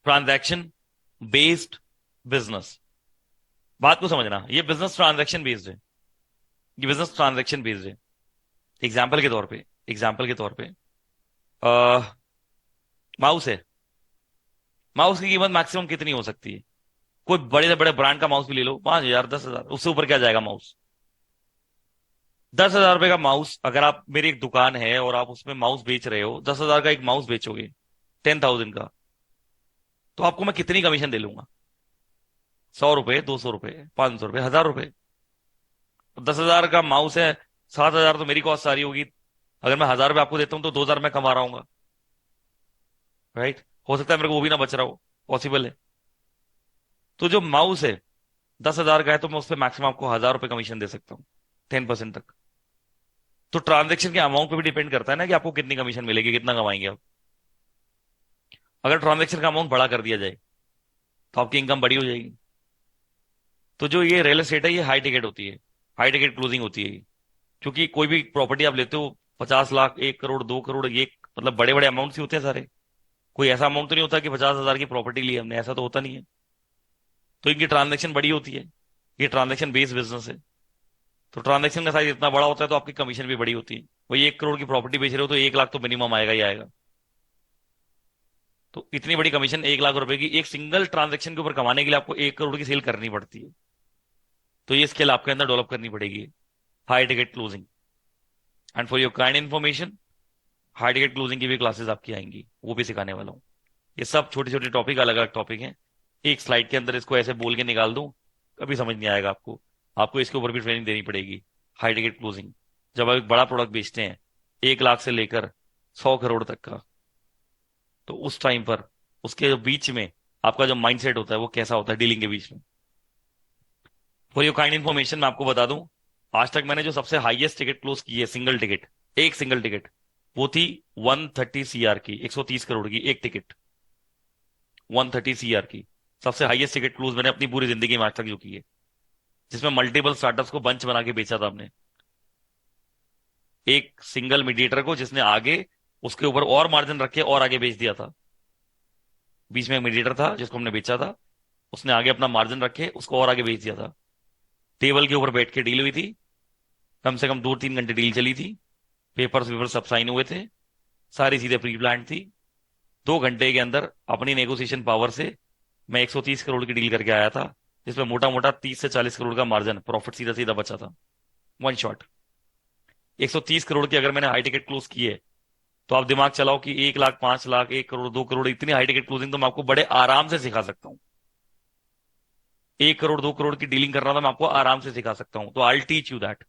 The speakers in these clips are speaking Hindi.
Transaction based business. बात को समझना, ये बिजनेस ट्रांजैक्शन बेस्ड है, ये बिजनेस ट्रांजैक्शन बेस्ड है। एग्जाम्पल के तौर पे, एग्जाम्पल के तौर पे माउस है। माउस की कीमत मैक्सिमम कितनी हो सकती है? कोई बड़े से बड़े ब्रांड का माउस भी ले लो, 5,000, 10,000, उससे ऊपर क्या जाएगा माउस? 10,000 रुपए का माउस, अगर आप, मेरी एक दुकान है और आप उसमें माउस बेच रहे हो, 10,000 का एक माउस बेचोगे, 10,000 का, तो आपको मैं कितनी कमीशन दे लूंगा? 100 रुपए, 200 रुपए, 500 रुपए, 1,000 रुपए। 10,000 का माउस है, 7,000 तो मेरी कॉस्ट सारी होगी। अगर मैं 1,000 रुपए आपको देता हूँ तो 2,000 मैं कमा रहा हूँ, राइट? हो सकता है मेरे को वो भी ना बच रहा हो, पॉसिबल है। तो जो माउस है 10,000 का है, तो मैं उस पर मैक्सिमम आपको 1,000 रुपए कमीशन दे सकता हूँ, 10% तक। तो ट्रांजेक्शन के अमाउंट पे भी डिपेंड करता है ना कि आपको कितनी कमीशन मिलेगी, कितना कमाएंगे आप। अगर ट्रांजेक्शन का अमाउंट बड़ा कर दिया जाए तो आपकी इनकम बड़ी हो जाएगी। तो जो ये रियल एस्टेट है, ये हाई टिकट होती है, हाई टिकट क्लोजिंग होती है। क्योंकि कोई भी प्रॉपर्टी आप लेते हो, 50 लाख, 1 करोड़, 2 करोड़, ये मतलब बड़े बड़े अमाउंट ही होते हैं सारे। कोई ऐसा अमाउंट तो नहीं होता कि 50,000 की प्रॉपर्टी ली हमने, ऐसा तो होता नहीं है। तो इनकी ट्रांजेक्शन बड़ी होती है, ये ट्रांजेक्शन बेस्ड बिजनेस है। तो ट्रांजेक्शन का साइज इतना बड़ा होता है तो आपकी कमीशन भी बड़ी होती है। वही 1 करोड़ की प्रॉपर्टी बेच रहे हो तो 1 लाख तो मिनिमम आएगा ही आएगा। तो इतनी बड़ी कमीशन 1 लाख रुपए की एक सिंगल ट्रांजेक्शन के ऊपर कमाने के लिए आपको 1 करोड़ की सेल करनी पड़ती है। तो ये स्किल आपके अंदर डेवलप करनी पड़ेगी, high ticket closing. And for your kind information, high ticket closing की भी क्लासेस आपकी आएंगी, वो भी सिखाने वाला हूँ। ये सब छोटे छोटे टॉपिक, अलग अलग टॉपिक हैं। एक स्लाइड के अंदर इसको ऐसे बोल के निकाल दूं, कभी समझ नहीं आएगा आपको। आपको इसके ऊपर भी ट्रेनिंग देनी पड़ेगी, हाई टिकट क्लोजिंग। जब आप एक बड़ा प्रोडक्ट बेचते हैं, 1 लाख से लेकर 100 करोड़ तक का, तो उस टाइम पर उसके बीच में आपका जो माइंडसेट होता है वो कैसा होता है डीलिंग के बीच में। फॉर योर काइंड इन्फॉर्मेशन, मैं आपको बता दूं, आज तक मैंने जो सबसे हाईएस्ट टिकट क्लोज की है, सिंगल टिकट, एक सिंगल टिकट, वो थी 130 CR की, 130 करोड़ की एक टिकट। 130 CR की सबसे हाईएस्ट टिकट क्लोज मैंने अपनी पूरी जिंदगी में आज तक जो की है, जिसमें मल्टीपल स्टार्टअप्स को बंच बना के बेचा था हमने। एक सिंगल मीडिएटर को जिसने आगे उसके ऊपर और मार्जिन रख के और आगे बेच दिया था। बीच में एक मीडिएटर था जिसको हमने बेचा था, उसने आगे अपना मार्जिन रखे उसको और आगे बेच दिया था। टेबल के ऊपर बैठ के डील हुई थी, कम से कम 2-3 घंटे डील चली थी, पेपर्स वेपर्स सब साइन हुए थे, सारी चीजें प्री प्लान थी। 2 घंटे के अंदर अपनी नेगोशिएशन पावर से मैं 130 करोड़ की डील करके आया था, जिसमें मोटा मोटा 30 से 40 करोड़ का मार्जिन प्रॉफिट सीधा सीधा बचा था, वन शॉट। 130 करोड़ की अगर मैंने हाई टिकट क्लोज की है, तो आप दिमाग चलाओ कि 1 लाख, 5 लाख, 1 करोड़, 2 करोड़, इतनी हाई टिकट क्लोजिंग तो मैं आपको बड़े आराम से सिखा सकता हूँ। 1 करोड़, 2 करोड़ की डीलिंग करना तो मैं आपको आराम से सिखा सकता हूँ, तो आई टीच यू दैट।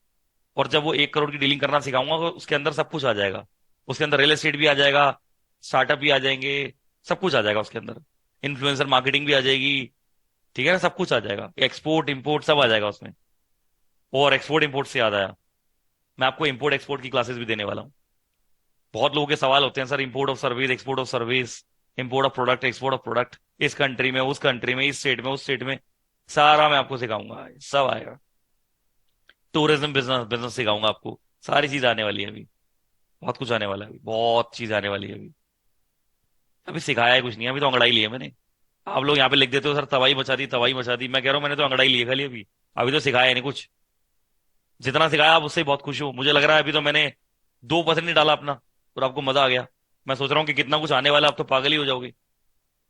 और जब वो 1 करोड़ की डीलिंग करना सिखाऊंगा तो उसके अंदर सब कुछ आ जाएगा। उसके अंदर रियल एस्टेट भी आ जाएगा, स्टार्टअप भी आ जाएंगे, सब कुछ आ जाएगा उसके अंदर। इन्फ्लुएंसर मार्केटिंग भी आ जाएगी, ठीक है ना, सब कुछ आ जाएगा, एक्सपोर्ट इंपोर्ट सब आ जाएगा उसमें। और एक्सपोर्ट इंपोर्ट से याद आया, मैं आपको इंपोर्ट एक्सपोर्ट की क्लासेस भी देने वाला हूँ। बहुत लोगों के सवाल होते हैं, sir import of service, export of service, import of product, export of product, इस कंट्री में, उस कंट्री में, इस स्टेट में, उस स्टेट में, सारा मैं आपको सिखाऊंगा, सब आएगा। टूरिज्म बिजनेस, बिजनेस सिखाऊंगा आपको, सारी चीज आने वाली है अभी। बहुत कुछ आने वाला है अभी, बहुत चीज आने वाली है अभी। अभी सिखाया है कुछ नहीं, अभी तो अंगड़ाई ली है मैंने। आप लोग यहाँ पे लिख देते हो सर तबाही मचा दी, तबाही मचा दी, मैं कह रहा हूँ मैंने तो अंगड़ाई ली है खाली अभी। अभी तो सिखाया है नहीं कुछ। जितना सिखाया आप उससे ही बहुत खुश हो, मुझे लग रहा है अभी तो मैंने 2% नहीं डाला अपना, और आपको मजा आ गया। मैं सोच रहा हूँ कि कितना कुछ आने वाला है, अब तो पागल ही हो जाओगे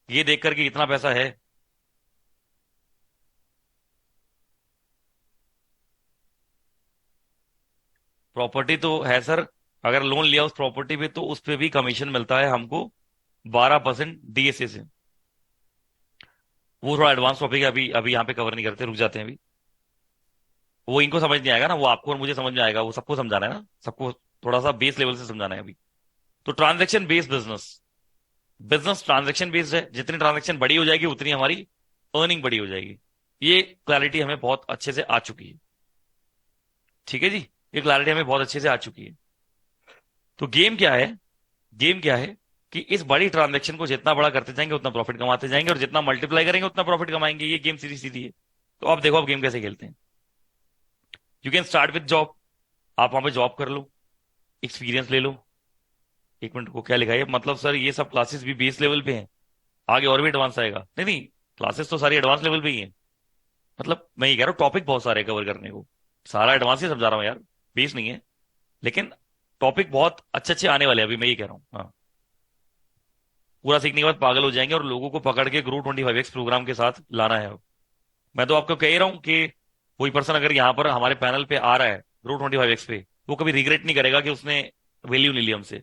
ये देख करके कितना पैसा है। प्रॉपर्टी तो है सर, अगर लोन लिया उस प्रॉपर्टी पे तो उस पे भी कमीशन मिलता है हमको, 12% DSA से। वो थोड़ा एडवांस टॉपिक है, अभी अभी यहाँ पे कवर नहीं करते, रुक जाते हैं अभी। वो इनको समझ नहीं आएगा ना, वो आपको और मुझे समझ में आएगा, वो सबको समझाना है ना सबको, थोड़ा सा बेस लेवल से समझाना है अभी। तो transaction based business, business transaction based है, जितनी ट्रांजेक्शन बड़ी हो जाएगी उतनी हमारी अर्निंग बड़ी हो जाएगी। ये क्लैरिटी हमें बहुत अच्छे से आ चुकी है, ठीक है जी। ये क्लैरिटी हमें बहुत अच्छे से आ चुकी है। तो गेम क्या है? गेम क्या है कि इस बड़ी ट्रांजेक्शन को जितना बड़ा करते जाएंगे उतना प्रॉफिट कमाते जाएंगे, और जितना मल्टीप्लाई करेंगे उतना प्रॉफिट कमाएंगे। ये गेम सीधी सीधी है। तो आप देखो आप गेम कैसे खेलते हैं। You can start with job, आप वहां पे जॉब कर लो, एक्सपीरियंस ले लो। 1 मिनट को क्या लिखा है, मतलब सर ये सब क्लासेस भी बेस लेवल पे हैं? आगे और भी एडवांस आएगा। नहीं नहीं, क्लासेस तो सारी एडवांस लेवल पे ही है। मतलब मैं ये कह रहा हूँ टॉपिक बहुत सारे कवर करने को, सारा एडवांस ही समझा रहा हूँ यार, बेस नहीं है। लेकिन टॉपिक बहुत अच्छे अच्छे आने वाले हैं, अभी मैं ये कह रहा हूँ। हाँ, पूरा सीखने के बाद पागल हो जाएंगे और लोगों को पकड़ के ग्रू 25x प्रोग्राम के साथ लाना है। मैं तो आपको कह ही रहा हूँ कि कोई पर्सन अगर यहाँ पर हमारे पैनल पे आ रहा है ग्रू 25x पे, वो कभी रिग्रेट नहीं करेगा कि उसने वैल्यू नहीं ली हमसे।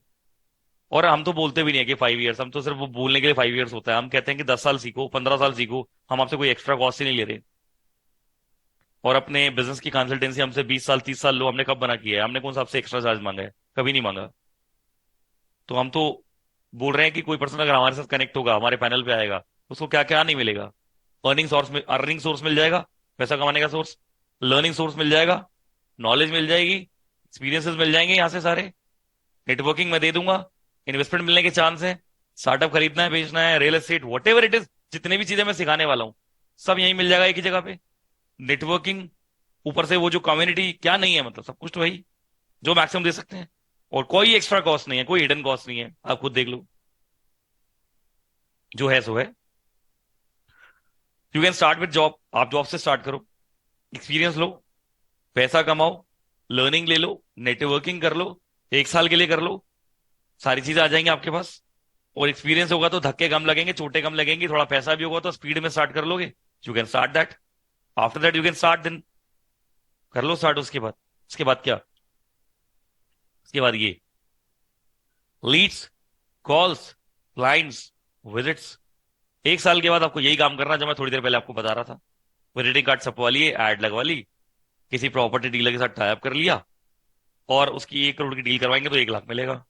और हम तो बोलते भी नहीं है कि 5 इयर्स, हम तो सिर्फ वो बोलने के लिए 5 इयर्स होता है। हम कहते हैं कि 10 साल सीखो, 15 साल सीखो, हम आपसे कोई एक्स्ट्रा कॉस्ट ही नहीं ले रहे। और अपने बिजनेस की कंसल्टेंसी हमसे 20 साल 30 साल लो, हमने कब बना किया है? हमने कौन सा आपसे एक्स्ट्रा चार्ज मांगा है? कभी नहीं मांगा। तो हम तो बोल रहे हैं कि कोई पर्सन अगर हमारे साथ कनेक्ट होगा, हमारे पैनल पे आएगा, उसको क्या क्या नहीं मिलेगा। अर्निंग सोर्स मिल जाएगा, पैसा कमाने का सोर्स। लर्निंग सोर्स मिल जाएगा, नॉलेज मिल जाएगी, एक्सपीरियंसेस मिल जाएंगे यहाँ से सारे। नेटवर्किंग मैं दे दूंगा, इन्वेस्टमेंट मिलने के चांस है, स्टार्टअप खरीदना है, बेचना है, real estate, what ever it is, जितने भी चीजें मैं सिखाने वाला हूँ सब यहीं मिल जाएगा एक ही जगह पे। नेटवर्किंग, ऊपर से वो जो कम्युनिटी, क्या नहीं है मतलब सब कुछ तो वही जो मैक्सिमम दे सकते हैं। और कोई एक्स्ट्रा कॉस्ट नहीं है, कोई हिडन कॉस्ट नहीं है, आप खुद देख लो, जो है सो है। You can start with job, आप जॉब से स्टार्ट करो, एक्सपीरियंस लो, पैसा कमाओ, लर्निंग ले लो, नेटवर्किंग कर लो, 1 साल के लिए कर लो, सारी चीजें आ जाएंगी आपके पास। और एक्सपीरियंस होगा तो धक्के कम लगेंगे, चोटें कम लगेंगी, थोड़ा पैसा भी होगा तो स्पीड में स्टार्ट कर लोगे। You can start that, after that you can start, then कर लो स्टार्ट। उसके बाद क्या? उसके बाद ये लीड्स, कॉल्स, क्लाइंट्स, विजिट्स। 1 साल के बाद आपको यही काम करना जो मैं थोड़ी देर पहले आपको बता रहा था। विजिटिंग कार्ड छपवा लिए, एड लगवा ली, किसी प्रॉपर्टी डीलर के साथ टाइप कर लिया, और उसकी 1 करोड़ की डील करवाएंगे तो 1 लाख मिलेगा।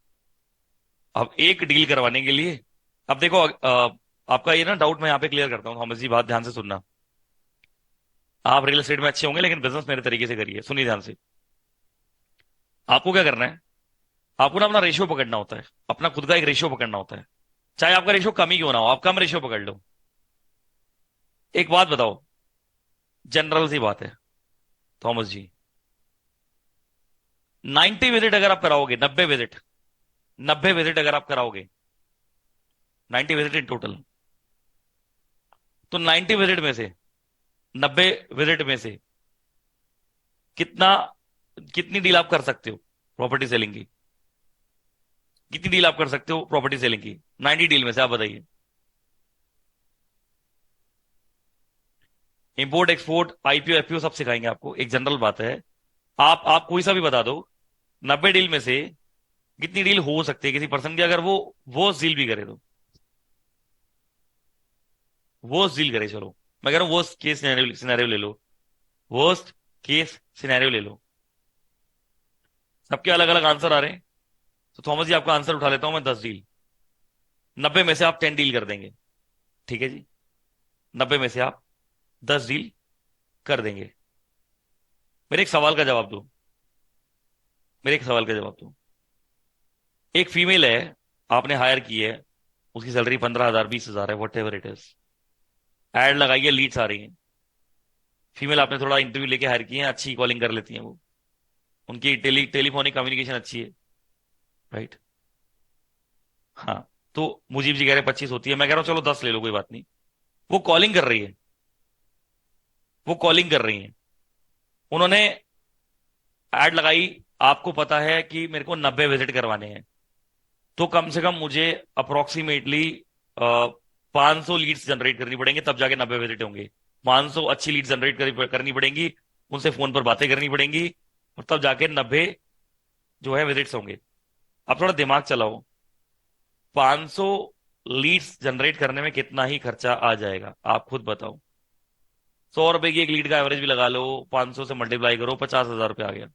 अब एक डील करवाने के लिए, अब देखो आपका ये ना डाउट मैं यहाँ पे क्लियर करता हूँ थॉमस जी, बात ध्यान से सुनना। आप रियल एस्टेट में अच्छे होंगे लेकिन बिजनेस मेरे तरीके से करिए, सुनिए ध्यान से। आपको क्या करना है? आपको ना अपना रेशियो पकड़ना होता है, अपना खुद का एक रेशियो पकड़ना होता है। चाहे आपका रेशियो कम ही क्यों ना हो, आप कम रेशियो पकड़ लो। एक बात बताओ, जनरल सी बात है थॉमस जी, 90 विजिट अगर आप कराओगे, 90 विजिट, 90 विजिट अगर आप कराओगे, 90 विजिट इन टोटल, तो 90 विजिट में से, 90 विजिट में से कितना, कितनी डील आप कर सकते हो प्रॉपर्टी सेलिंग की? कितनी डील आप कर सकते हो प्रॉपर्टी सेलिंग की 90 डील में से? आप बताइए। इंपोर्ट एक्सपोर्ट, आईपीओ एफपीओ सब सिखाएंगे आपको, एक जनरल बात है। आप कोई सा भी बता दो, 90 डील में से कितनी डील हो सकती है किसी पर्सन की, अगर वो डील भी करे तो, वो डील करे, चलो मैं कह रहा हूँ वर्स्ट केस सिनेरियो ले लो, वर्स्ट केस सिनेरियो ले लो। सबके अलग अलग आंसर आ रहे हैं, तो थॉमस जी आपका आंसर उठा लेता हूं मैं, 10 डील। 90 में से आप 10 डील कर देंगे, ठीक है जी? 90 में से आप 10 डील कर देंगे। मेरे एक सवाल का जवाब दो, मेरे एक सवाल का जवाब दो। एक फीमेल है, आपने हायर की है, उसकी सैलरी 15,000 20,000 है, whatever it is, ad लगाई है, लीड्स आ रही हैं। फीमेल आपने थोड़ा इंटरव्यू लेके हायर की है, अच्छी कॉलिंग कर लेती हैं वो, उनकी टेलीफोनिक कम्युनिकेशन अच्छी है, राइट? हाँ। तो मुजीब जी कह रहे 25 होती है, मैं कह रहा हूं चलो 10 ले लो, कोई बात नहीं। वो कॉलिंग कर रही है, वो कॉलिंग कर रही है, उन्होंने एड लगाई, आपको पता है कि मेरे को 90 विजिट करवाने हैं, तो कम से कम मुझे अप्रोक्सीमेटली 500 लीड्स जनरेट करनी पड़ेंगे, तब जाके 90 विजिट होंगे। 500 अच्छी लीड जनरेट करनी पड़ेंगी, उनसे फोन पर बातें करनी पड़ेंगी, और तब जाके 90 जो है विजिट्स होंगे। अब थोड़ा दिमाग चलाओ, 500 लीड्स जनरेट करने में कितना ही खर्चा आ जाएगा, आप खुद बताओ। 100 रुपए की एक लीड का एवरेज भी लगा लो, 500 से मल्टीप्लाई करो, 50,000 रुपये आ गया।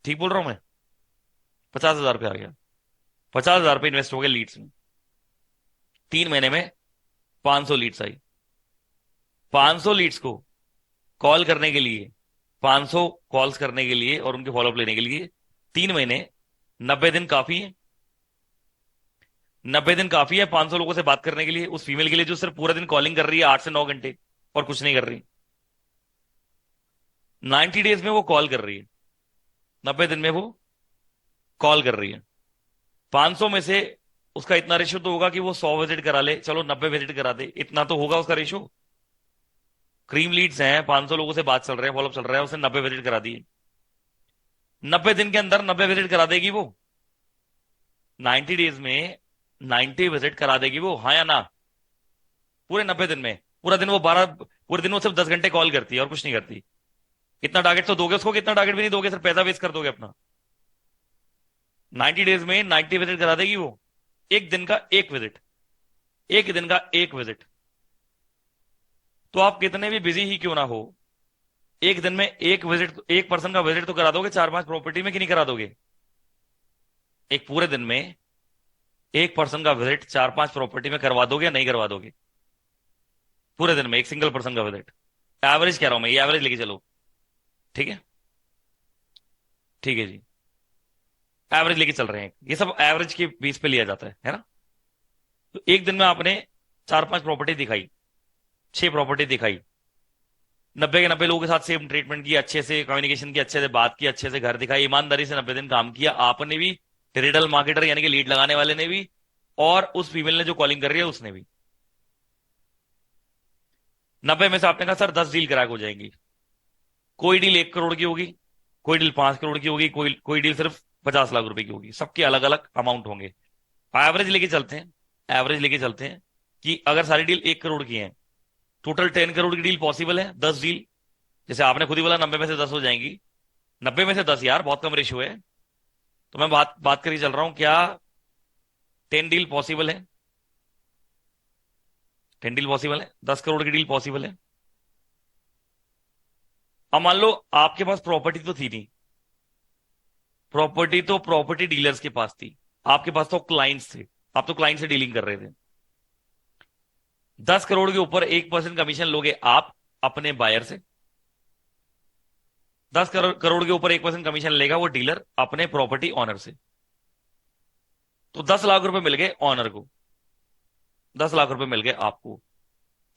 ठीक बोल रहा हूं मैं? 50,000 रुपये आ गया। 50,000 रुपये इन्वेस्ट हो गए लीड्स में, 3 महीने में 500 लीड्स आई। 500 लीड्स को कॉल करने के लिए, 500 कॉल्स करने के लिए और उनके फॉलोअप लेने के लिए 3 महीने, 90 दिन काफी है। 90 दिन काफी है 500 लोगों से बात करने के लिए, उस फीमेल के लिए जो सिर्फ पूरा दिन कॉलिंग कर रही है 8 से 9 घंटे, और कुछ नहीं कर रही। 90 डेज में वो कॉल कर रही है, 90 दिन में वो कॉल कर रही है। 500 में से उसका इतना रेशियो तो होगा कि वो 100 विजिट करा ले, चलो 90 विजिट करा दे, इतना तो होगा उसका रेशियो। क्रीम लीड्स हैं, 500 लोगों से बात चल रहे हैं, फॉलोअप चल रहा है, उसने 90 विजिट करा दिए। 90 दिन के अंदर 90 विजिट करा देगी वो, 90 डेज में 90 विजिट करा देगी वो, हाँ या ना? पूरे 90 दिन में, पूरा दिन वो 12, पूरे दिन वो सिर्फ 10 घंटे कॉल करती है और कुछ नहीं करती। इतना टारगेट तो दोगे उसको कि इतना टारगेट भी नहीं दोगे, सिर्फ पैसा वेस्ट कर दोगे अपना। 90 डेज में 90 विजिट करा देगी वो, एक दिन का एक विजिट, एक दिन का एक विजिट। तो आप कितने भी बिजी ही क्यों ना हो, एक दिन में एक विजिट, एक पर्सन का विजिट तो करा दोगे 4-5 प्रॉपर्टी में कि नहीं करा दोगे? एक पूरे दिन में एक पर्सन का विजिट 4-5 प्रॉपर्टी में करवा दोगे या नहीं करवा दोगे? पूरे दिन में एक सिंगल पर्सन का विजिट, एवरेज कह रहा हूं मैं, ये एवरेज लेके चलो। ठीक है, ठीक है जी, एवरेज लेके चल रहे हैं, ये सब एवरेज के बेस पे लिया जाता है ना? तो एक दिन में आपने 4-5 प्रॉपर्टी दिखाई, 6 प्रॉपर्टी दिखाई, 90 के 90 लोगों के साथ सेम ट्रीटमेंट किया, अच्छे से कम्युनिकेशन की, अच्छे से बात की, अच्छे से घर दिखाई, ईमानदारी से 90 दिन काम किया आपने भी, डिजिटल मार्केटर यानी कि लीड लगाने वाले ने भी, और उस फीमेल ने जो कॉलिंग कर रही है उसने भी। 90 में से आपने कहा सर 10 डील क्रैक हो जाएंगी। कोई डील 1 करोड़ की होगी, कोई डील 5 करोड़ की होगी, कोई कोई डील सिर्फ 50 लाख रुपए की होगी, सबके अलग अलग अमाउंट होंगे। एवरेज लेके चलते हैं, एवरेज लेके चलते हैं कि अगर सारी डील 1 करोड़ की है, टोटल 10 करोड़ की डील पॉसिबल है, 10 डील। जैसे आपने खुद ही बोला 90 में से 10 हो जाएंगी, 90 में से 10 यार बहुत कम रेशियो है। तो मैं बात बात करी चल रहा हूं, क्या 10 डील पॉसिबल है? 10 डील पॉसिबल है, 10 करोड़ की डील पॉसिबल है। अब मान लो आपके पास प्रॉपर्टी तो थी नहीं, प्रॉपर्टी तो प्रॉपर्टी डीलर्स के पास थी, आपके पास तो क्लाइंट्स थे, आप तो क्लाइंट से डीलिंग कर रहे थे। 10 करोड़ के ऊपर 1% कमीशन लोगे आप अपने बायर से, 10 करोड़ के ऊपर 1% कमीशन लेगा वो डीलर अपने प्रॉपर्टी ऑनर से। तो 10 लाख रुपए मिल गए ऑनर को, 10 लाख रुपए मिल गए आपको।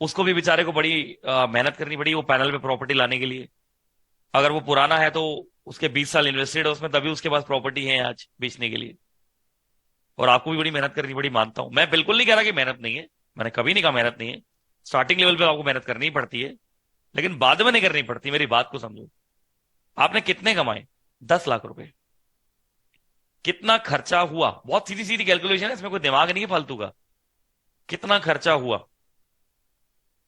उसको भी बेचारे को बड़ी मेहनत करनी पड़ी वो पैनल पे प्रॉपर्टी लाने के लिए। अगर वो पुराना है तो उसके 20 साल इन्वेस्टेड है उसमें, तभी उसके पास प्रॉपर्टी है आज बेचने के लिए। और आपको भी बड़ी मेहनत करनी पड़ी, मानता हूं, मैं बिल्कुल नहीं कह रहा कि मेहनत नहीं है, मैंने कभी नहीं कहा मेहनत नहीं है। स्टार्टिंग लेवल पे आपको मेहनत करनी ही पड़ती है, लेकिन बाद में नहीं करनी पड़ती, मेरी बात को समझो। आपने कितने कमाए? 10 लाख रुपए। कितना खर्चा हुआ? बहुत सीधी सीधी कैलकुलेशन है, इसमें कोई दिमाग नहीं है फालतू का। कितना खर्चा हुआ?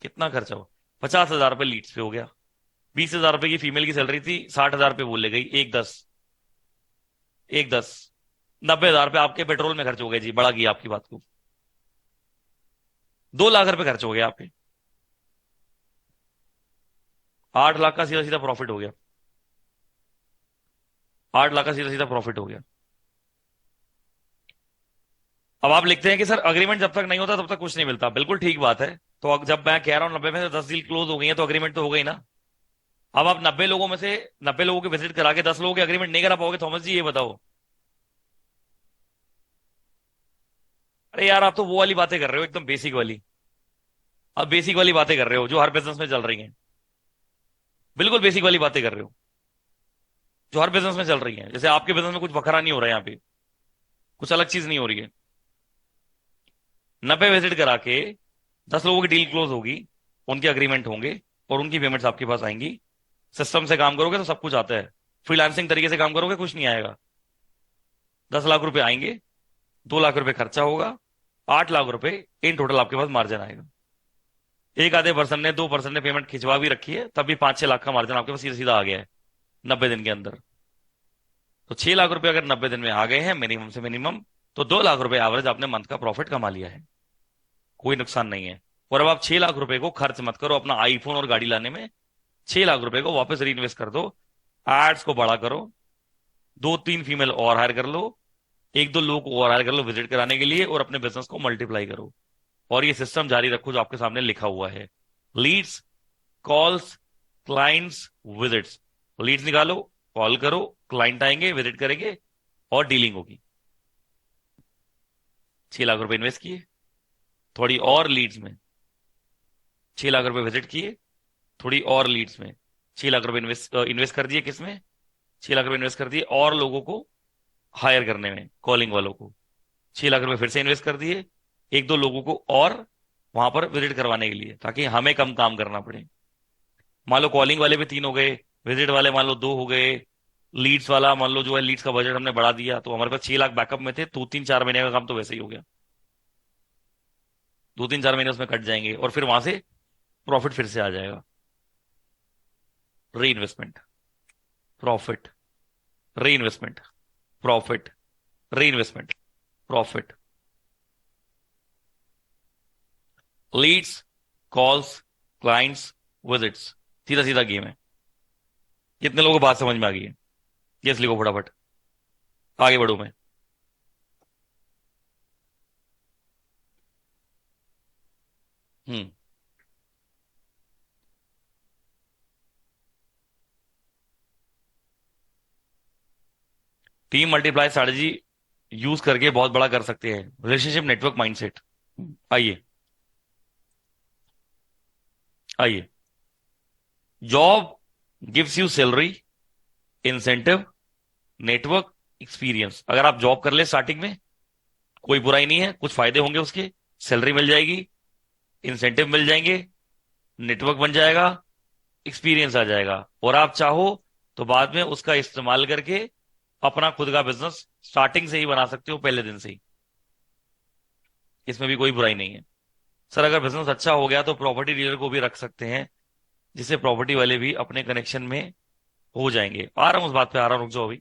कितना खर्चा हुआ? 50,000 रुपये लीड्स पे हो गया, 20,000 रुपए की फीमेल की सैलरी थी, 60,000 रुपये बोल ले गई, एक दस, एक दस, 90,000 रुपये आपके पेट्रोल में खर्च हो गए जी, बड़ा किया आपकी बात को। 2 लाख रुपए खर्च हो गया आपके, 8 लाख का सीधा सीधा प्रॉफिट हो गया, 8 लाख का सीधा सीधा प्रॉफिट हो गया। अब आप लिखते हैं कि सर अग्रीमेंट जब तक नहीं होता तब तक कुछ नहीं मिलता, बिल्कुल ठीक बात है। तो अब जब मैं कह रहा हूं 90 में से 10 डील क्लोज हो गई है तो अग्रीमेंट तो हो गई ना। अब आप 90 लोगों में से 90 लोगों के विजिट करा के 10 लोगों के अग्रीमेंट नहीं करा पाओगे, थॉमस जी ये बताओ। अरे यार आप तो वो वाली बातें कर रहे हो, एकदम बेसिक वाली। अब बेसिक वाली बातें कर रहे हो जो हर बिजनेस में चल रही हैं, बिल्कुल बेसिक वाली बातें कर रहे हो जो हर बिजनेस में चल रही हैं। जैसे आपके बिजनेस में कुछ बखरा नहीं हो रहा है यहाँ पे, कुछ अलग चीज नहीं हो रही है। 90 विजिट करा के 10 लोगों की डील क्लोज होगी, उनके अग्रीमेंट होंगे और उनकी पेमेंट्स आपके पास आएंगी। सिस्टम से काम करोगे तो सब कुछ आता है, फ्रीलांसिंग तरीके से काम करोगे कुछ नहीं आएगा। 10 लाख रुपए आएंगे, 2 लाख रुपए खर्चा होगा, 8 लाख रुपए इन टोटल आपके पास मार्जिन आएगा। एक आधे पर्सन ने, 2 पर्सन ने पेमेंट खिंचवा भी रखी है, तब भी 5-6 लाख का मार्जिन आपके पास सीधा सीधा आ गया है 90 दिन के अंदर। तो 6 लाख रुपए अगर 90 दिन में आ गए हैं मिनिमम से मिनिमम, तो 2 लाख रुपए एवरेज आपने मंथ का प्रॉफिट कमा लिया है, कोई नुकसान नहीं है। और अब आप 6 लाख रुपए को खर्च मत करो अपना आईफोन और गाड़ी लाने में, 6 लाख रुपए को वापस री इन्वेस्ट कर दो, एड्स को बड़ा करो, 2-3 फीमेल और हायर कर लो, 1-2 लोग और हायर कर लो विजिट कराने के लिए, और अपने बिजनेस को मल्टीप्लाई करो। और ये सिस्टम जारी रखो जो आपके सामने लिखा हुआ है, leads, calls, clients, visits. Leads निकालो, कॉल करो, क्लाइंट आएंगे, विजिट करेंगे और डीलिंग होगी। 6 लाख रुपए इन्वेस्ट किए, थोड़ी और लीड्स में, 6 लाख रुपए विजिट किए, थोड़ी और लीड्स में, 6 लाख रुपए इन्वेस्ट इन्वेस्ट कर दिए, किसमें? 6 लाख रुपए इन्वेस्ट कर दिए और लोगों को हायर करने में, कॉलिंग वालों को। 6 लाख रुपए फिर से इन्वेस्ट कर दिए एक दो लोगों को और वहां पर विजिट करवाने के लिए, ताकि हमें कम काम करना पड़े। मान लो कॉलिंग वाले भी 3 हो गए, विजिट वाले मान लो 2 हो गए, लीड्स वाला मान लो जो है लीड्स का बजट हमने बढ़ा दिया, तो हमारे पास 6 लाख बैकअप में थे, 2 3 4 महीने का काम तो वैसे ही हो गया। 2 3 4 महीने उसमें कट जाएंगे और फिर वहां से प्रॉफिट फिर से आ जाएगा। Reinvestment, profit, reinvestment, profit, reinvestment, profit. Leads, calls, clients, visits, सीधा सीधा गेम है। कितने लोगों को बात समझ में आ गई है? यस लिखो फटाफट, आगे बढ़ू मैं। हम्म। टीम मल्टीप्लाई स्ट्रैटेजी यूज करके बहुत बड़ा कर सकते हैं। Relationship network mindset. आइए, आइए। Job gives you salary, incentive, network, experience. अगर आप जॉब कर ले स्टार्टिंग में, कोई बुराई नहीं है, कुछ फायदे होंगे उसके। सैलरी मिल जाएगी, इंसेंटिव मिल जाएंगे, नेटवर्क बन जाएगा, एक्सपीरियंस आ जाएगा, और आप चाहो तो बाद में उसका इस्तेमाल करके अपना खुद का बिजनेस स्टार्टिंग से ही बना सकते हो, पहले दिन से ही। इसमें भी कोई बुराई नहीं है। सर अगर बिजनेस अच्छा हो गया तो प्रॉपर्टी डीलर को भी रख सकते हैं, जिससे प्रॉपर्टी वाले भी अपने कनेक्शन में हो जाएंगे। आ रहा हूं उस बात पे, आ रहा हूं, रुक जाओ अभी,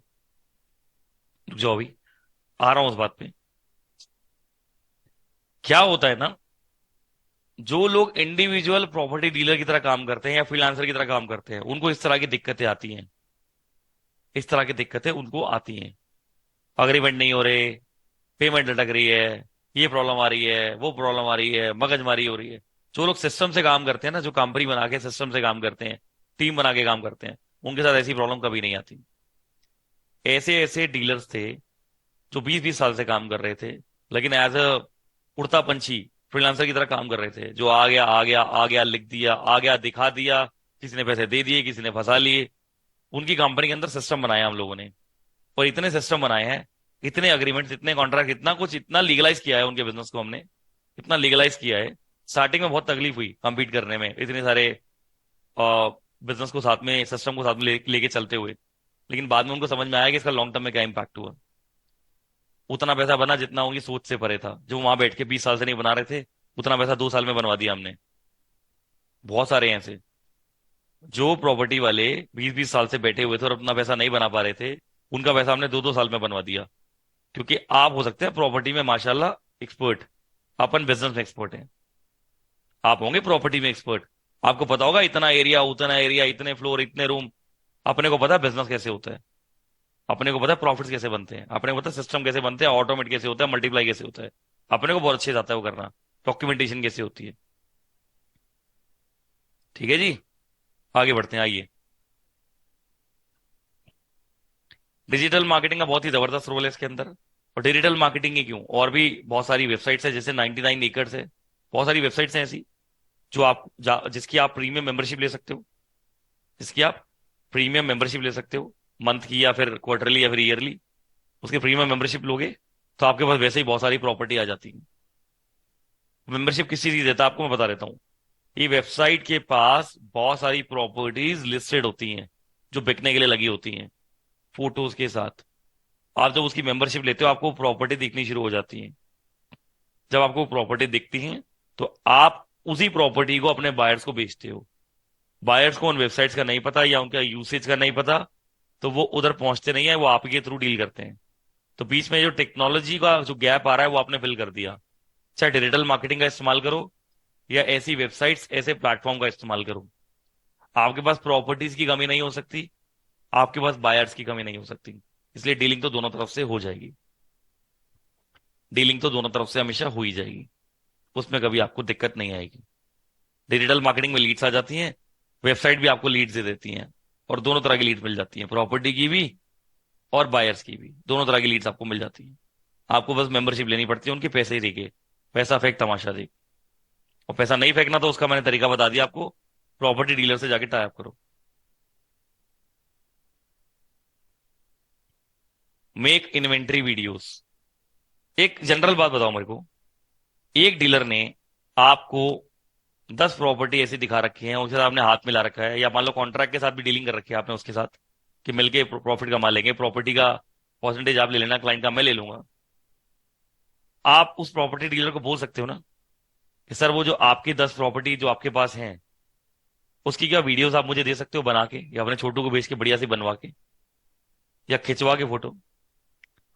रुक जाओ अभी, आ रहा हूं उस बात पे। क्या होता है ना, जो लोग इंडिविजुअल प्रॉपर्टी डीलर की तरह काम करते हैं या फ्रीलांसर की तरह काम करते हैं, उनको इस तरह की दिक्कतें आती हैं। इस तरह की दिक्कतें उनको आती हैं। अग्रीमेंट नहीं हो रहे, पेमेंट लटक रही है, ये प्रॉब्लम आ रही है, वो प्रॉब्लम आ रही है, मगजमारी हो रही है। जो लोग सिस्टम से काम करते हैं ना, जो कंपनी बना के सिस्टम से काम करते हैं, टीम बना के काम करते हैं, उनके साथ ऐसी प्रॉब्लम कभी नहीं आती। ऐसे ऐसे डीलर्स थे जो 20 20 साल से काम कर रहे थे, लेकिन एज अ उड़ता पंछी फ्रीलांसर की तरह काम कर रहे थे। जो आ गया आ गया आ गया, लिख दिया, आ गया दिखा दिया, किसी ने पैसे दे दिए, किसी ने फंसा लिए। उनकी कंपनी के अंदर सिस्टम बनाया हम लोगों ने, और इतने सिस्टम बनाए हैं, इतने अग्रीमेंट्स, इतने कॉन्ट्रैक्ट, इतना कुछ, इतना लीगलाइज किया है उनके बिजनेस को हमने, इतना लीगलाइज किया है। स्टार्टिंग में बहुत तकलीफ हुई compete करने में, इतने सारे बिजनेस को साथ में, सिस्टम को साथ में लेके चलते हुए। लेकिन बाद में उनको समझ में आया कि इसका लॉन्ग टर्म में क्या इम्पैक्ट हुआ। उतना पैसा बना जितना उनकी सोच से परे था। जो वहां बैठ के 20 साल से नहीं बना रहे थे, उतना पैसा 2 साल में बनवा दिया हमने। बहुत सारे हैं ऐसे, जो प्रॉपर्टी वाले 20 20 साल से बैठे हुए थे और अपना पैसा नहीं बना पा रहे थे, उनका पैसा हमने 2 2 साल में बनवा दिया। क्योंकि आप हो सकते हैं प्रॉपर्टी में माशाल्लाह एक्सपर्ट, अपन बिजनेस में एक्सपर्ट हैं। आप होंगे प्रॉपर्टी में एक्सपर्ट, आपको पता होगा इतना एरिया, उतना एरिया, इतने फ्लोर, इतने रूम। अपने को पता है बिजनेस कैसे होता है, अपने को पता है प्रॉफिट्स कैसे बनते हैं, अपने को पता है सिस्टम कैसे बनते हैं, ऑटोमेट कैसे होता है, मल्टीप्लाई कैसे होता है। अपने को बहुत अच्छे से आता है वो करना। डॉक्यूमेंटेशन कैसे होती है। ठीक है जी, आगे बढ़ते हैं, आइए। डिजिटल मार्केटिंग का बहुत ही जबरदस्त रोल है इसके अंदर। और डिजिटल मार्केटिंग ही क्यों, और भी बहुत सारी वेबसाइट्स है, जैसे 99 एकर्स है। बहुत सारी वेबसाइट्स हैं ऐसी, जो जिसकी आप प्रीमियम मेंबरशिप ले सकते हो, जिसकी आप प्रीमियम मेंबरशिप ले सकते हो, मंथ की या फिर क्वार्टरली या फिर ईयरली। उसकी प्रीमियम मेंबरशिप लोगे तो आपके पास वैसे ही बहुत सारी प्रॉपर्टी आ जाती है। मेंबरशिप किस चीज की देता है आपको मैं बता देता हूँ। ये वेबसाइट के पास बहुत सारी प्रॉपर्टीज लिस्टेड होती हैं, जो बिकने के लिए लगी होती हैं, फोटोज के साथ। आप जब उसकी मेंबरशिप लेते हो, आपको प्रॉपर्टी दिखनी शुरू हो जाती है। जब आपको प्रॉपर्टी दिखती है, तो आप उसी प्रॉपर्टी को अपने बायर्स को बेचते हो। बायर्स को उन वेबसाइट्स का नहीं पता या उनका यूसेज का नहीं पता, तो वो उधर पहुंचते नहीं है, वो आपके थ्रू डील करते हैं। तो बीच में जो टेक्नोलॉजी का जो गैप आ रहा है, वो आपने फिल कर दिया। चाहे डिजिटल मार्केटिंग का इस्तेमाल करो, या ऐसी वेबसाइट्स, ऐसे प्लेटफॉर्म का इस्तेमाल करो, आपके पास प्रॉपर्टीज की कमी नहीं हो सकती, आपके पास बायर्स की कमी नहीं हो सकती। इसलिए डीलिंग तो दोनों तरफ से हो जाएगी। डीलिंग तो दोनों तरफ से हमेशा हो ही जाएगी, उसमें कभी आपको दिक्कत नहीं आएगी। डिजिटल मार्केटिंग में लीड्स आ जाती हैं, वेबसाइट भी आपको लीड्स दे देती हैं, और दोनों तरह की लीड्स मिल जाती हैं, प्रॉपर्टी की भी और बायर्स की भी। दोनों तरह की लीड्स आपको मिल जाती हैं। आपको बस मेंबरशिप लेनी पड़ती है, उनके पैसे ही देके। पैसा फेंक तमाशा देख। और पैसा नहीं फेंकना तो उसका मैंने तरीका बता दिया आपको, प्रॉपर्टी डीलर से जाके टाई अप करो। Make inventory videos. एक जनरल बात बताओ मेरे को, एक डीलर ने आपको 10 प्रॉपर्टी ऐसी दिखा रखी है, उसके साथ आपने हाथ मिला रखा है, या मान लो कॉन्ट्रैक्ट के साथ भी डीलिंग कर रखी है आपने उसके साथ कि मिलके प्रॉफिट कमा लेंगे, प्रॉपर्टी का परसेंटेज आप ले लेना, क्लाइंट का मैं ले लूंगा। आप उस प्रॉपर्टी डीलर को बोल सकते हो ना कि सर वो जो आपकी 10 प्रॉपर्टी जो आपके पास हैं, उसकी क्या वीडियोस आप मुझे दे सकते हो बना के, या अपने छोटू को भेज के बढ़िया से बनवा के या खिंचवा के फोटो।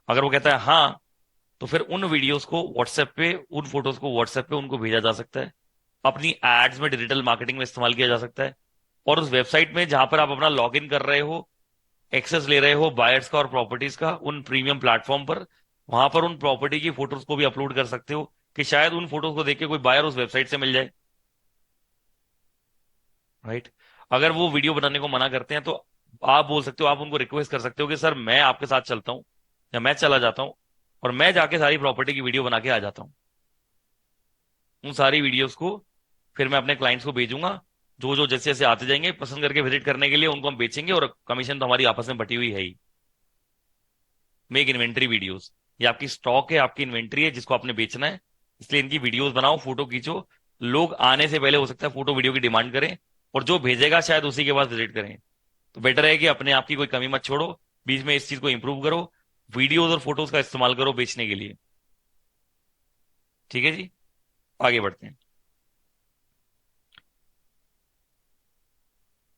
अगर वो कहता है हाँ, तो फिर उन वीडियोस को व्हाट्सएप पे, उन फोटोज को व्हाट्सएप पे उनको भेजा जा सकता है, अपनी एड्स में, डिजिटल मार्केटिंग में इस्तेमाल किया जा सकता है। और उस वेबसाइट में जहां पर आप अपना लॉग इन कर रहे हो, एक्सेस ले रहे हो बायर्स का और प्रॉपर्टीज का, उन प्रीमियम प्लेटफॉर्म पर, वहां पर उन प्रॉपर्टी की फोटोज को भी अपलोड कर सकते हो कि शायद उन फोटोज को देख के कोई बायर उस वेबसाइट से मिल जाए। राइट। अगर वो वीडियो बनाने को मना करते हैं तो आप बोल सकते हो, आप उनको रिक्वेस्ट कर सकते हो कि सर मैं आपके साथ चलता हूँ, या मैं चला जाता हूँ और मैं जाके सारी प्रॉपर्टी की वीडियो बना के आ जाता हूँ। उन सारी वीडियोस को फिर मैं अपने क्लाइंट्स को भेजूंगा, जो जो जैसे जैसे आते जाएंगे पसंद करके विजिट करने के लिए, उनको हम बेचेंगे, और कमीशन तो हमारी आपस में बटी हुई है ही। मेक इन्वेंट्री वीडियोस, ये आपकी स्टॉक है, आपकी इन्वेंट्री है जिसको आपने बेचना है, इसलिए इनकी वीडियोस बनाओ, फोटो खींचो। लोग आने से पहले हो सकता है फोटो वीडियो की डिमांड करें, और जो भेजेगा शायद उसी के पास विजिट करें। तो बेटर है कि अपने आप की कोई कमी मत छोड़ो, बीच में इस चीज को इंप्रूव करो, वीडियोस और फोटोज का इस्तेमाल करो बेचने के लिए। ठीक है जी, आगे बढ़ते हैं।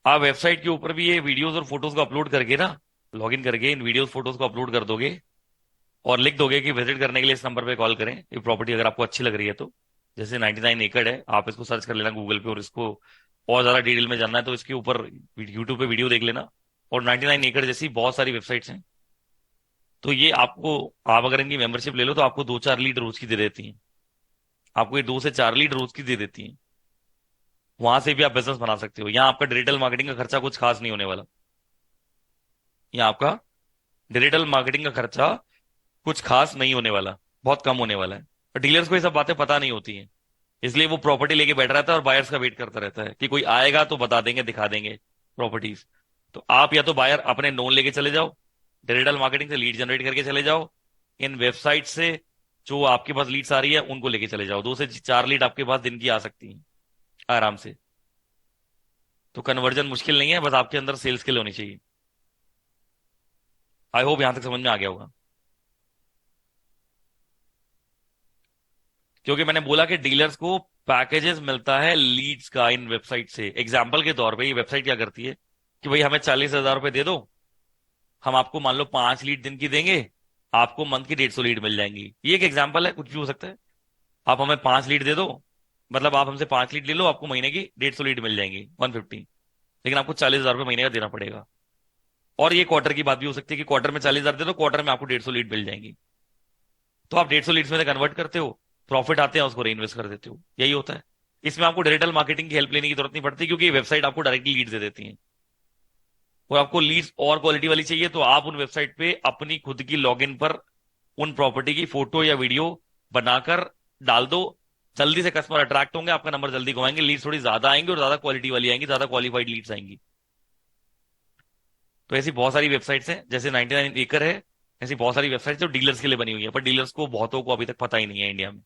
आप वेबसाइट के ऊपर भी ये वीडियोस और फोटोज को अपलोड करके ना, लॉग इन करके इन वीडियोस फोटोज को अपलोड कर दोगे, और लिख दोगे कि विजिट करने के लिए इस नंबर पे कॉल करें, ये प्रॉपर्टी अगर आपको अच्छी लग रही है तो। जैसे 99 एकड़ है, आप इसको सर्च कर लेना गूगल पे, और इसको और ज्यादा डिटेल में जानना है तो इसके ऊपर यूट्यूब पे वीडियो देख लेना। और 99 एकड़ जैसी बहुत सारी वेबसाइट्स हैं, तो ये आपको, आप अगर इनकी मेंबरशिप ले लो तो आपको 2-4 लीड रोज की दे देती हैं। आपको ये 2 से 4 लीड रोज की दे देती हैं। वहां से भी आप बिजनेस बना सकते हो। यहाँ आपका डिजिटल मार्केटिंग का खर्चा कुछ खास नहीं होने वाला। यहाँ आपका डिजिटल मार्केटिंग का खर्चा कुछ खास नहीं होने वाला, बहुत कम होने वाला है। डीलर्स को ये सब बातें पता नहीं होती हैं, इसलिए वो प्रॉपर्टी लेके बैठा रहता है और बायर्स का वेट करता रहता है कि कोई आएगा तो बता देंगे, दिखा देंगे प्रॉपर्टीज। तो आप या तो बायर अपने नोन लेके चले जाओ, डिजिटल मार्केटिंग से लीड जनरेट करके चले जाओ, इन वेबसाइट से जो आपके पास लीड्स आ रही है उनको लेके चले जाओ। 2 से 4 लीड आपके पास दिन की आ सकती हैं आराम से। तो कन्वर्जन मुश्किल नहीं है, बस आपके अंदर सेल्स स्किल होनी चाहिए। आई होप यहां तक समझ में आ गया होगा। क्योंकि मैंने बोला कि डीलर्स को पैकेजेस मिलता है लीड्स का इन वेबसाइट से। एग्जाम्पल के तौर पे ये वेबसाइट क्या करती है कि भाई हमें 40,000 रुपए दे दो, हम आपको मान लो 5 लीड दिन की देंगे, आपको मंथ की 150 लीड मिल जाएंगी। ये एक एग्जाम्पल है, कुछ भी हो सकता है। आप हमें 5 लीड दे दो, मतलब आप हमसे 5 लीड ले लो, आपको महीने की 150 लीड मिल जाएंगी, 150। लेकिन आपको 40,000 रुपये महीने का देना पड़ेगा। और ये क्वार्टर की बात भी हो सकती है कि क्वार्टर में 40,000 दे दो, क्वार्टर में आपको 150 लीड मिल जाएंगी। तो आप 150 लीड्स में कन्वर्ट करते हो, प्रॉफिट आते हैं उसको री इन्वेस्ट कर देते हो, यही होता है। इसमें आपको डिजिटल मार्केटिंग की हेल्प लेने की जरूरत नहीं पड़ती, क्योंकि वेबसाइट आपको डायरेक्टली लीड दे देती है। और आपको लीड्स और क्वालिटी वाली चाहिए तो आप उन वेबसाइट पे अपनी खुद की लॉगिन पर उन प्रॉपर्टी की फोटो या वीडियो बनाकर डाल दो। जल्दी से कस्टमर अट्रैक्ट होंगे, आपका नंबर जल्दी घुमाएंगे, लीड्स थोड़ी ज्यादा आएंगी और ज्यादा क्वालिटी वाली आएंगी, ज्यादा क्वालिफाइड लीड्स आएंगी। तो ऐसी बहुत सारी वेबसाइट्स हैं, जैसे 99 एकड़ है, ऐसी बहुत सारी वेबसाइट्स जो डीलर्स के लिए बनी हुई है, पर डीलर्स को बहुतों को अभी तक पता ही नहीं है इंडिया में।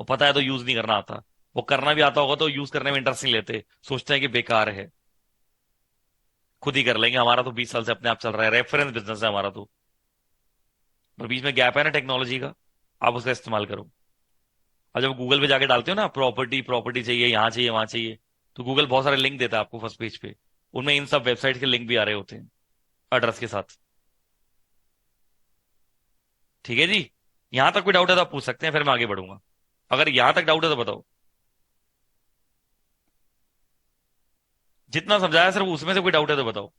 वो पता है तो यूज नहीं करना आता। वो करना भी आता होगा तो यूज करने में इंटरेस्ट नहीं लेते, सोचते हैं कि बेकार है, खुद ही कर लेंगे, हमारा तो 20 साल से अपने आप चल रहा है, रेफरेंस बिजनेस है हमारा तो। पर बीच में गैप है ना टेक्नोलॉजी का, आप उसका इस्तेमाल करो। और जब गूगल पे जाके डालते हो ना प्रॉपर्टी, प्रॉपर्टी चाहिए, यहाँ चाहिए, वहां चाहिए, तो गूगल बहुत सारे लिंक देता है आपको फर्स्ट पेज पे, उनमें इन सब वेबसाइट के लिंक भी आ रहे होते हैं एड्रेस के साथ। ठीक है जी। यहां तक कोई डाउट है तो आप पूछ सकते हैं, फिर मैं आगे बढ़ूंगा। अगर यहां तक डाउट है तो बताओ। जितना समझाया सिर्फ उसमें से कोई डाउट है तो बताओ।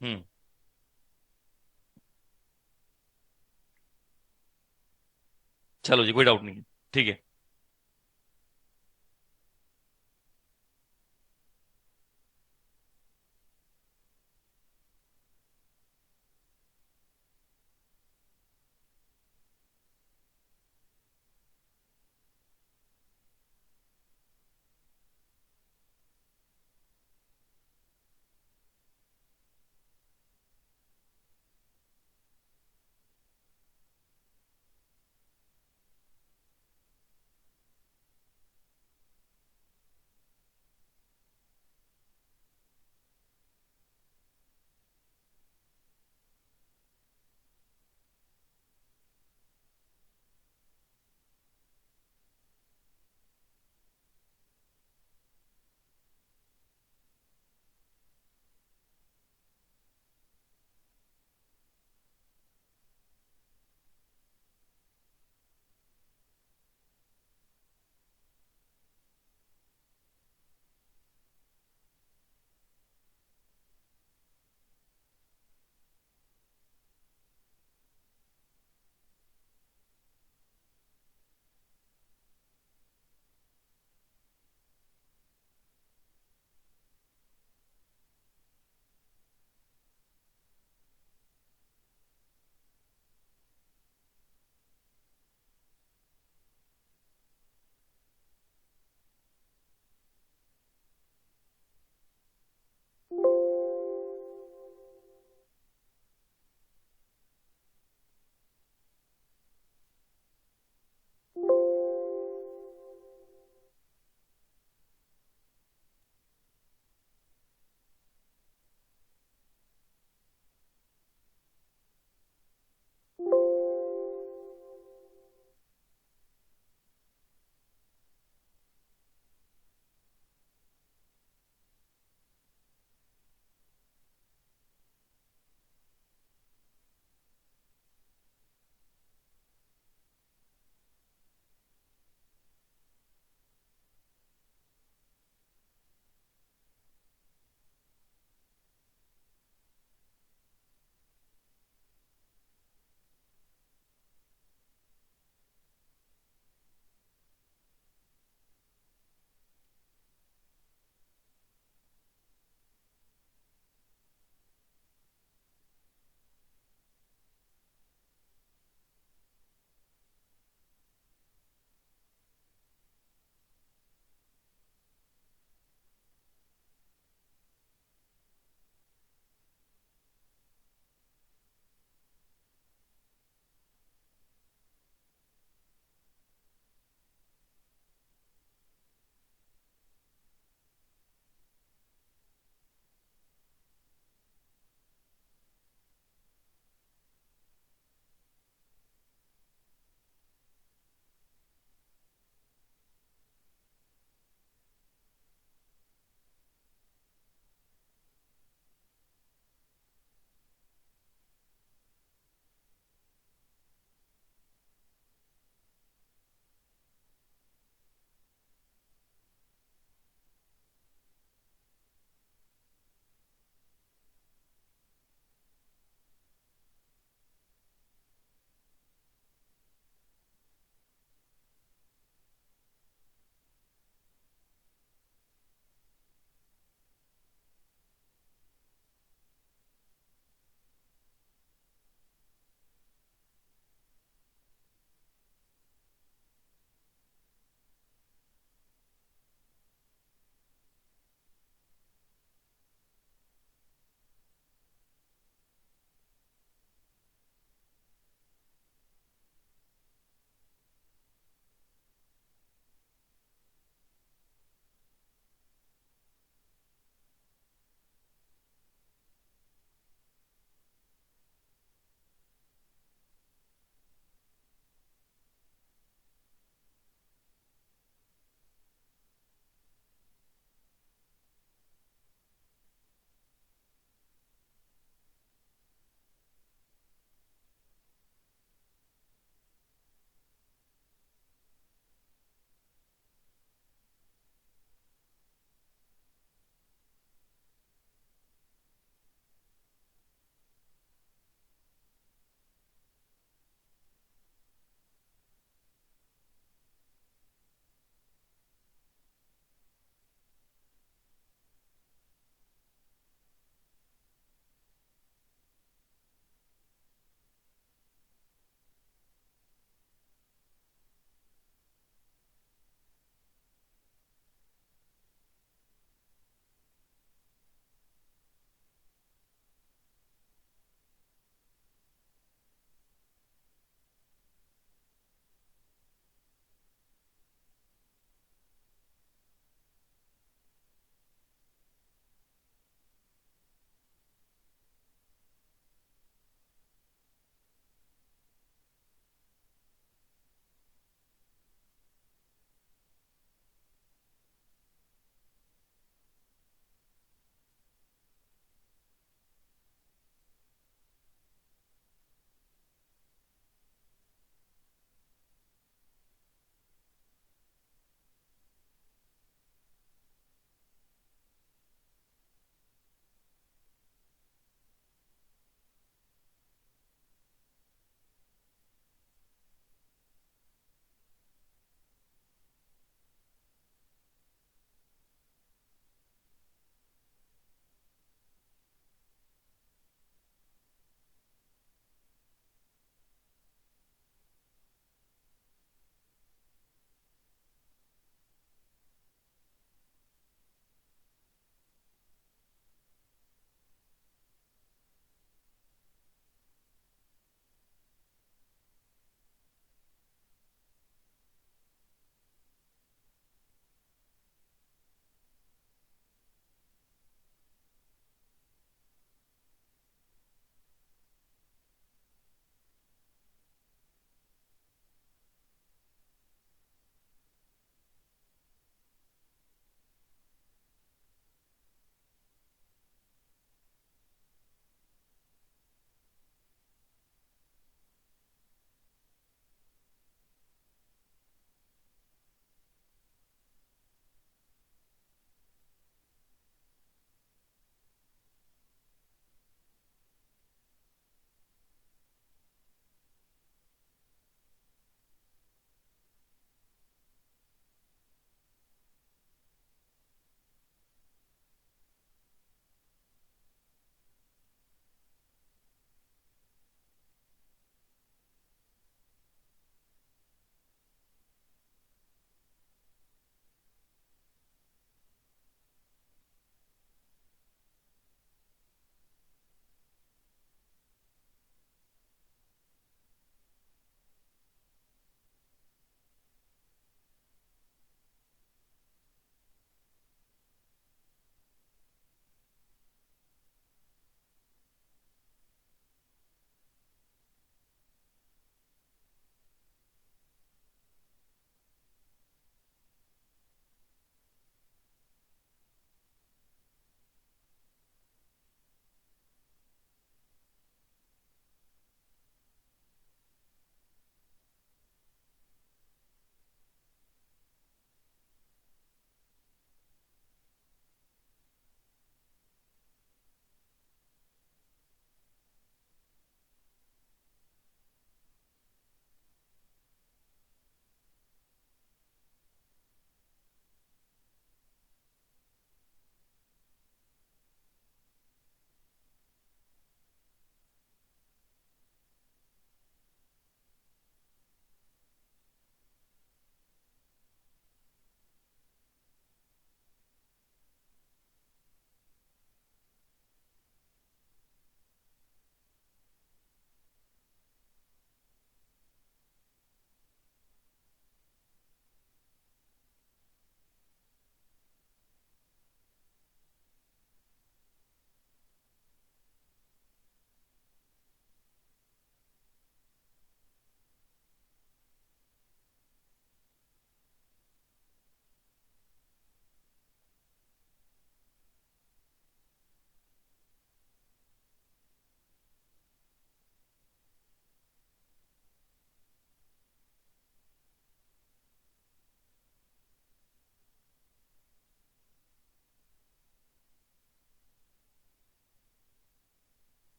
हम्म। चलो जी, कोई डाउट नहीं है। ठीक है।